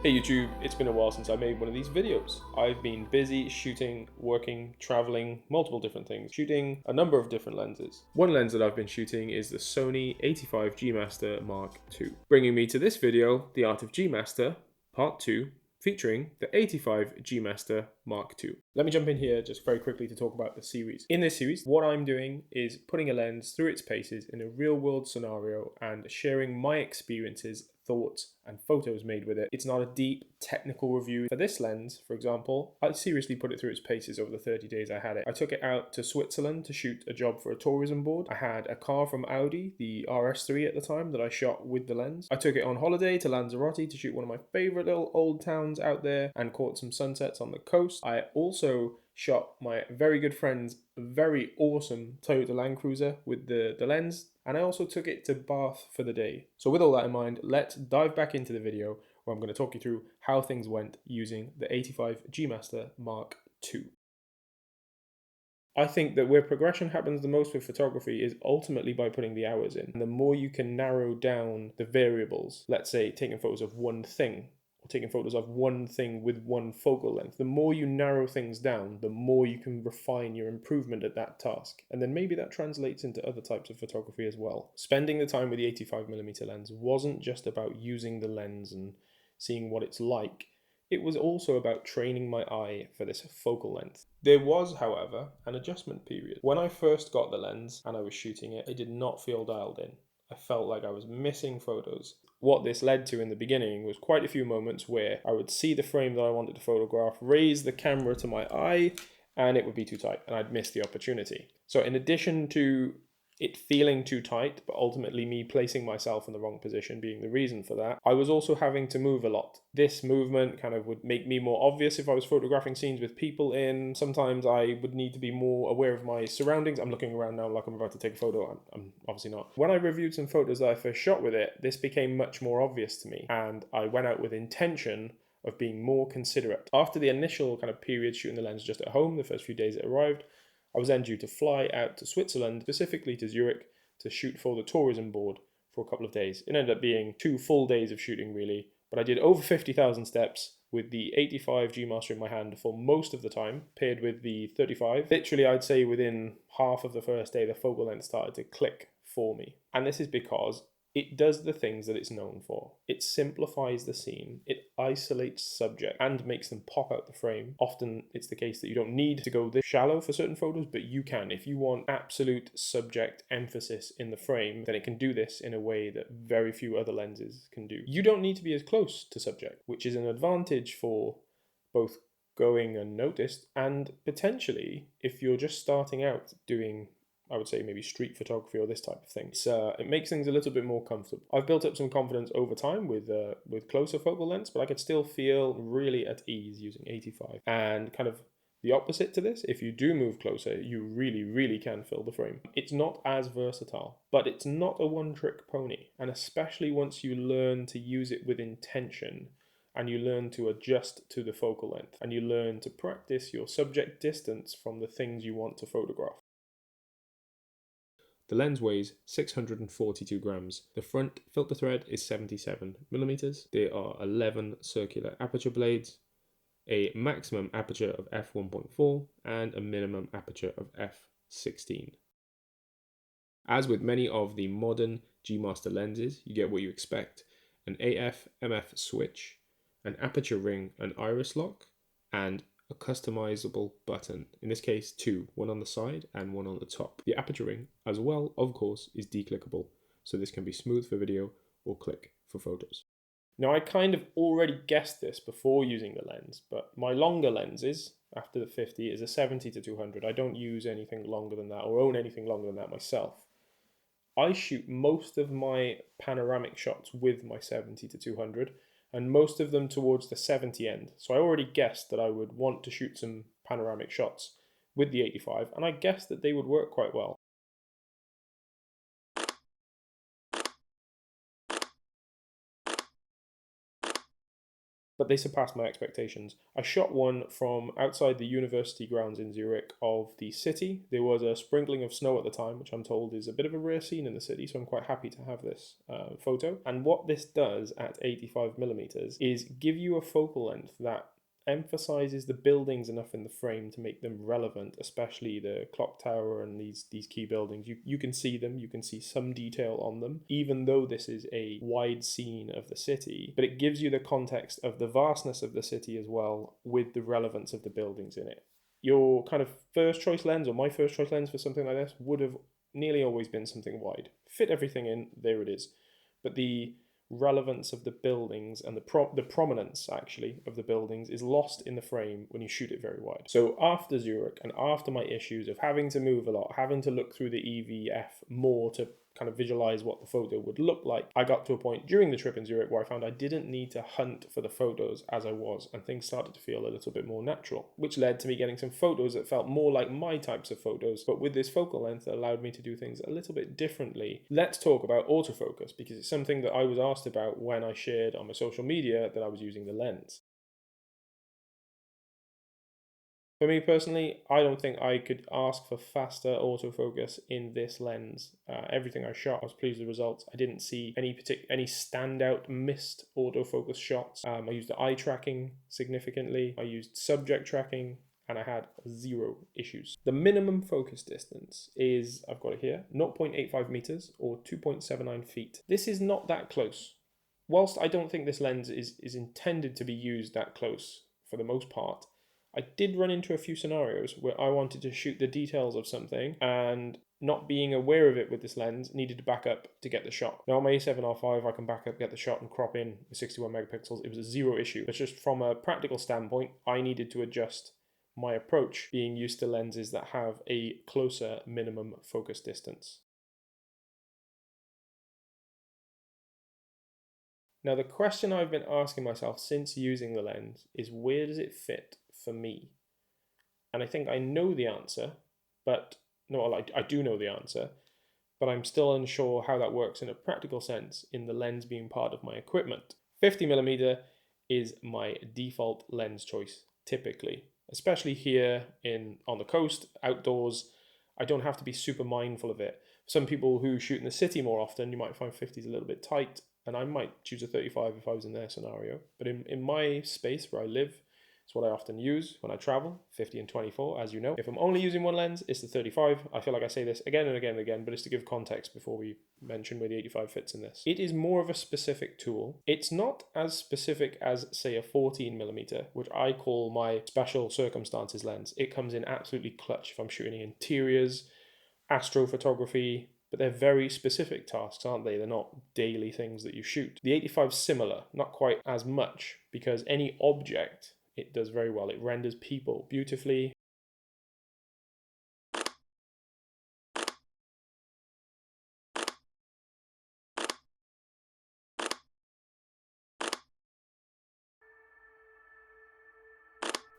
Hey YouTube, it's been a while since I made one of these videos. I've been busy shooting, working, traveling, multiple different things, shooting a number of different lenses. One lens that I've been shooting is the Sony 85 G Master Mark II. Bringing me to this video, the Art of G Master, Part 2, featuring the 85 G Master Mark II. Let me jump in here just very quickly to talk about the series. In this series, what I'm doing is putting a lens through its paces in a real world scenario and sharing my experiences, thoughts and photos made with it. It's not a deep technical review. For this lens, for example, I seriously put it through its paces over the 30 days I had it. I took it out to Switzerland to shoot a job for a tourism board. I had a car from Audi, the RS3 at the time, that I shot with the lens. I took it on holiday to Lanzarote to shoot one of my favorite little old towns out there and caught some sunsets on the coast. I also shot my very good friend's very awesome Toyota Land Cruiser with the lens, and I also took it to Bath for the day. So with all that in mind, let's dive back into the video where I'm going to talk you through how things went using the 85 G Master Mark II. I think that where progression happens the most with photography is ultimately by putting the hours in. And the more you can narrow down the variables, let's say taking photos of one thing, taking photos of one thing with one focal length, the more you narrow things down, the more you can refine your improvement at that task. And then maybe that translates into other types of photography as well. Spending the time with the 85mm lens wasn't just about using the lens and seeing what it's like. It was also about training my eye for this focal length. There was, however, an adjustment period. When I first got the lens and I was shooting it, I did not feel dialed in. I felt like I was missing photos. What this led to in the beginning was quite a few moments where I would see the frame that I wanted to photograph, raise the camera to my eye, and it would be too tight, and I'd miss the opportunity. So in addition to it feeling too tight, but ultimately me placing myself in the wrong position being the reason for that, I was also having to move a lot. This movement kind of would make me more obvious if I was photographing scenes with people in. Sometimes I would need to be more aware of my surroundings. I'm looking around now like I'm about to take a photo. I'm obviously not. When I reviewed some photos that I first shot with it, this became much more obvious to me, and I went out with intention of being more considerate. After the initial kind of period shooting the lens just at home, the first few days it arrived, I was then due to fly out to Switzerland, specifically to Zurich, to shoot for the tourism board for a couple of days. It ended up being 2 full days of shooting really, but I did over 50,000 steps with the 85 G Master in my hand for most of the time, paired with the 35. Literally, I'd say within half of the first day, the focal length started to click for me. And this is because it does the things that it's known for. It simplifies the scene, it isolates subject and makes them pop out the frame. Often it's the case that you don't need to go this shallow for certain photos, but you can. If you want absolute subject emphasis in the frame, then it can do this in a way that very few other lenses can do. You don't need to be as close to subject, which is an advantage for both going unnoticed and potentially if you're just starting out doing, I would say, maybe street photography or this type of thing. It makes things a little bit more comfortable. I've built up some confidence over time with closer focal lengths, but I could still feel really at ease using 85. And kind of the opposite to this, if you do move closer, you really can fill the frame. It's not as versatile, but it's not a one-trick pony. And especially once you learn to use it with intention, and you learn to adjust to the focal length, and you learn to practice your subject distance from the things you want to photograph. The lens weighs 642 grams. The front filter thread is 77mm. There are 11 circular aperture blades, a maximum aperture of f1.4 and a minimum aperture of f16. As with many of the modern G Master lenses, you get what you expect: an AF/MF switch, an aperture ring, an iris lock, and a customizable button, in this case 2, one on the side and one on the top. The aperture ring as well, of course, is declickable, so this can be smooth for video or click for photos. Now I kind of already guessed this before using the lens, but my longer lenses after the 50 is a 70-200. I don't use anything longer than that or own anything longer than that myself. I shoot most of my panoramic shots with my 70-200 and most of them towards the 70 end. So I already guessed that I would want to shoot some panoramic shots with the 85, and I guessed that they would work quite well. but they surpassed my expectations. I shot one from outside the university grounds in Zurich of the city. There was a sprinkling of snow at the time, which I'm told is a bit of a rare scene in the city, so I'm quite happy to have this photo. And what this does at 85mm is give you a focal length that emphasizes the buildings enough in the frame to make them relevant, especially the clock tower and these key buildings. You can see them, you can see some detail on them, even though this is a wide scene of the city, but it gives you the context of the vastness of the city as well, with the relevance of the buildings in it. Your kind of first choice lens, or my first choice lens for something like this, would have nearly always been something wide. Fit everything in, there it is. But the relevance of the buildings and the prominence actually of the buildings is lost in the frame when you shoot it very wide. So after Zurich and after my issues of having to move a lot, having to look through the EVF more to kind of visualize what the photo would look like, I got to a point during the trip in Zurich where I found I didn't need to hunt for the photos as I was, and things started to feel a little bit more natural, which led to me getting some photos that felt more like my types of photos, but with this focal length that allowed me to do things a little bit differently. Let's talk about autofocus, because it's something that I was asked about when I shared on my social media that I was using the lens. For me personally, I don't think I could ask for faster autofocus in this lens. Everything I shot, I was pleased with the results. I didn't see any standout missed autofocus shots. I used the eye tracking significantly. I used subject tracking, and I had 0 issues. The minimum focus distance is, I've got it here, 0.85 meters or 2.79 feet. This is not that close. Whilst I don't think this lens is intended to be used that close for the most part, I did run into a few scenarios where I wanted to shoot the details of something and, not being aware of it with this lens, needed to back up to get the shot. Now on my A7R5 I can back up, get the shot and crop in with 61 megapixels. It was a 0 issue. But just from a practical standpoint, I needed to adjust my approach, being used to lenses that have a closer minimum focus distance. Now the question I've been asking myself since using the lens is, where does it fit for me? And I think I know the answer, but no, I do know the answer, but I'm still unsure how that works in a practical sense in the lens being part of my equipment. 50mm is my default lens choice typically, especially here on the coast, outdoors. I don't have to be super mindful of it. Some people who shoot in the city more often, you might find 50 is a little bit tight, and I might choose a 35 if I was in their scenario. But in my space where I live, it's what I often use when I travel, 50 and 24, as you know. If I'm only using one lens, it's the 35. I feel like I say this again and again and again, but it's to give context before we mention where the 85 fits in this. It is more of a specific tool. It's not as specific as, say, a 14mm, which I call my special circumstances lens. It comes in absolutely clutch if I'm shooting interiors, astrophotography, but they're very specific tasks, aren't they? They're not daily things that you shoot. The 85 is similar, not quite as much, because any object, it does very well. It renders people beautifully.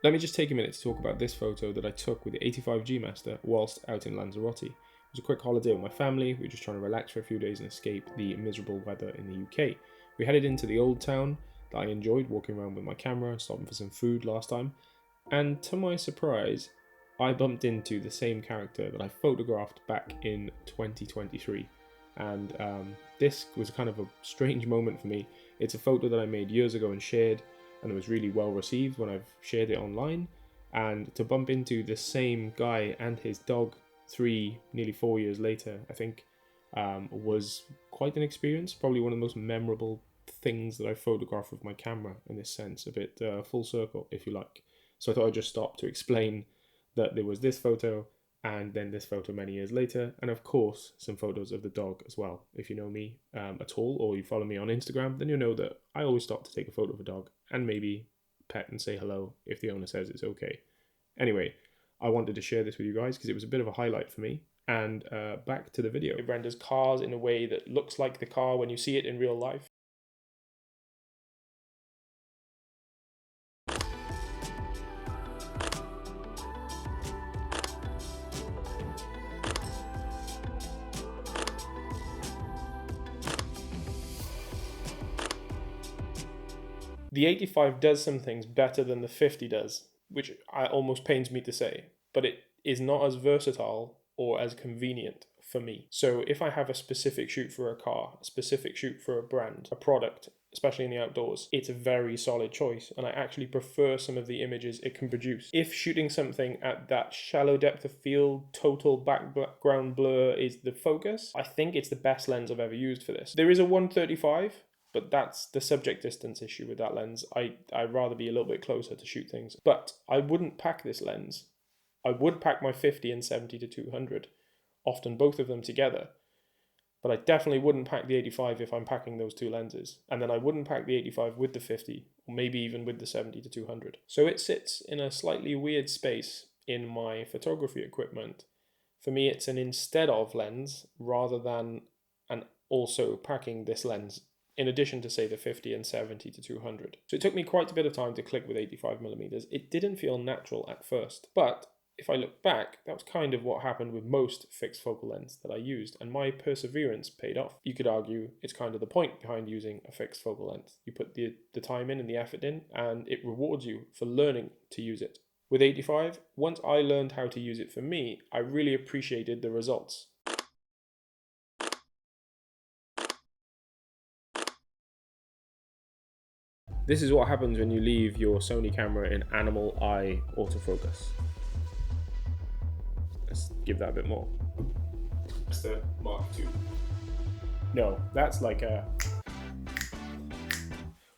Let me just take a minute to talk about this photo that I took with the 85G Master whilst out in Lanzarote. It was a quick holiday with my family. We were just trying to relax for a few days and escape the miserable weather in the UK. We headed into the old town that I enjoyed, walking around with my camera and stopping for some food last time. And to my surprise, I bumped into the same character that I photographed back in 2023. And this was kind of a strange moment for me. It's a photo that I made years ago and shared, and it was really well received when I've shared it online. And to bump into the same guy and his dog nearly 4 years later, I think, was quite an experience. Probably one of the most memorable things that I photographed with my camera in this sense, a bit full circle, if you like. So I thought I'd just stop to explain that there was this photo and then this photo many years later, and of course some photos of the dog as well. If you know me at all, or you follow me on Instagram, then you know that I always stop to take a photo of a dog and maybe pet and say hello if the owner says it's okay. Anyway, I wanted to share this with you guys because it was a bit of a highlight for me. And back to the video. It renders cars in a way that looks like the car when you see it in real life. The 85 does some things better than the 50 does, which almost pains me to say, but it is not as versatile or as convenient for me. So if I have a specific shoot for a car, a specific shoot for a brand, a product, especially in the outdoors, it's a very solid choice, and I actually prefer some of the images it can produce. If shooting something at that shallow depth of field, total background blur is the focus, I think it's the best lens I've ever used for this. There is a 135, but that's the subject distance issue with that lens. I'd rather be a little bit closer to shoot things. But I wouldn't pack this lens. I would pack my 50 and 70-200, often both of them together. But I definitely wouldn't pack the 85 if I'm packing those two lenses. And then I wouldn't pack the 85 with the 50, or maybe even with the 70-200. So it sits in a slightly weird space in my photography equipment. For me, it's an instead of lens rather than an also packing this lens, in addition to, say, the 50 and 70-200. So it took me quite a bit of time to click with 85mm. It didn't feel natural at first, but if I look back, that was kind of what happened with most fixed focal lens that I used, and my perseverance paid off. You could argue it's kind of the point behind using a fixed focal length. You put the time in and the effort in, and it rewards you for learning to use it. With 85, once I learned how to use it for me, I really appreciated the results. This is what happens when you leave your Sony camera in animal eye autofocus. Let's give that a bit more. That's the Mark II. No, that's like a...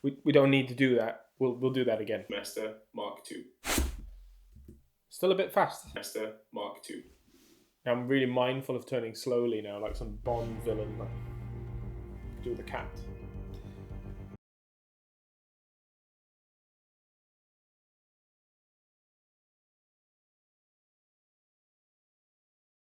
We don't need to do that. We'll do that again. Master Mark II. Still a bit fast. Master Mark II. I'm really mindful of turning slowly now, like some Bond villain. Like, do the cat.